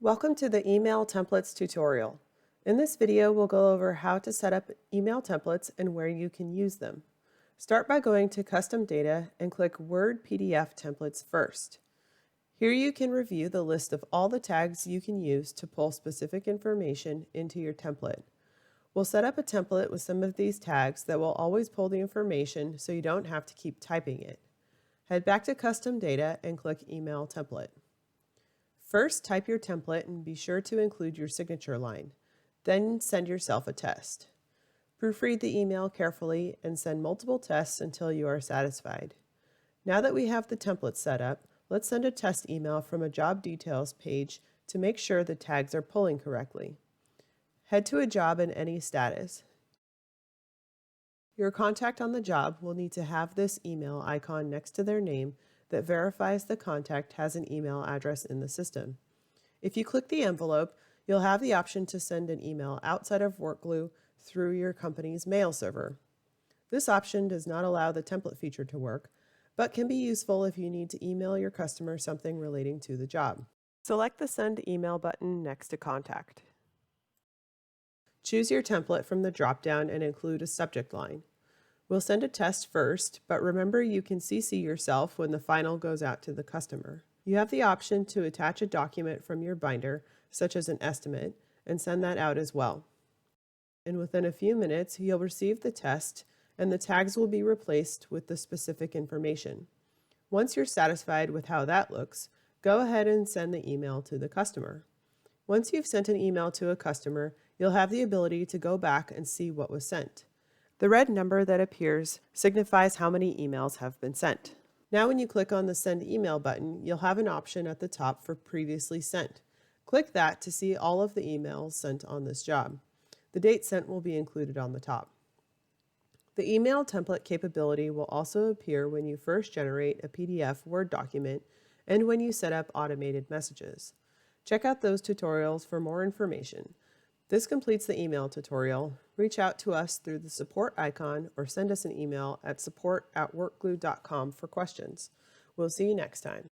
Welcome to the Email Templates tutorial. In this video, we'll go over how to set up email templates and where you can use them. Start by going to Custom Data and click Word PDF Templates first. Here you can review the list of all the tags you can use to pull specific information into your template. We'll set up a template with some of these tags that will always pull the information so you don't have to keep typing it. Head back to Custom Data and click Email Template. First, type your template and be sure to include your signature line. Then send yourself a test. Proofread the email carefully and send multiple tests until you are satisfied. Now that we have the template set up, let's send a test email from a job details page to make sure the tags are pulling correctly. Head to a job in any status. Your contact on the job will need to have this email icon next to their name that verifies the contact has an email address in the system. If you click the envelope, you'll have the option to send an email outside of Workglue through your company's mail server. This option does not allow the template feature to work, but can be useful if you need to email your customer something relating to the job. Select the Send Email button next to Contact. Choose your template from the drop-down and include a subject line. We'll send a test first, but remember you can CC yourself when the final goes out to the customer. You have the option to attach a document from your binder, such as an estimate, and send that out as well. And within a few minutes, you'll receive the test, and the tags will be replaced with the specific information. Once you're satisfied with how that looks, go ahead and send the email to the customer. Once you've sent an email to a customer, you'll have the ability to go back and see what was sent. The red number that appears signifies how many emails have been sent. Now when you click on the Send Email button, you'll have an option at the top for Previously Sent. Click that to see all of the emails sent on this job. The date sent will be included on the top. The email template capability will also appear when you first generate a PDF Word document and when you set up automated messages. Check out those tutorials for more information. This completes the email tutorial. Reach out to us through the support icon or send us an email at support@workglue.com for questions. We'll see you next time.